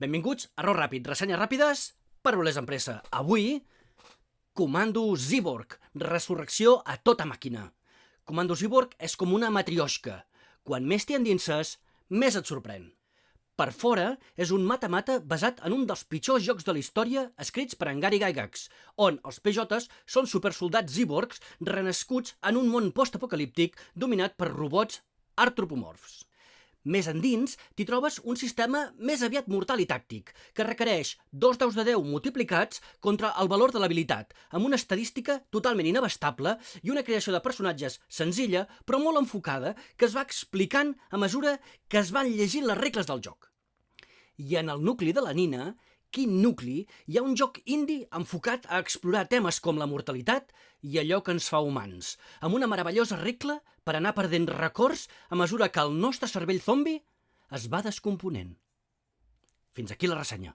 Benvinguts a Raw Ràpid, ressenyes ràpides per voler empresa. Avui, Comando Zyborg, resurrecció a tota màquina. Comando Zyborg és com una matrioshka. Quan més t'hi endinses, més et sorprèn. Per fora, és un mata-mata basat en un dels pitjors jocs de la història escrits per en Gary Gygax, on els PJs són supersoldats Zyborgs renascuts en un món postapocalíptic dominat per robots antropomorfs. Més endins, t'hi trobes un sistema més aviat mortal i tàctic, que requereix 2 daus de 10 multiplicats contra el valor de l'habilitat, amb una estadística totalment inabastable i una creació de personatges senzilla, però molt enfocada, que es va explicant a mesura que es van llegint les regles del joc. I en el nucli de la nina, quin nucli, hi ha un joc indie enfocat a explorar temes com la mortalitat i allò que ens fa humans, amb una meravellosa regla per anar perdent records a mesura que el nostre cervell zombi es va descomponent. Fins aquí la ressenya.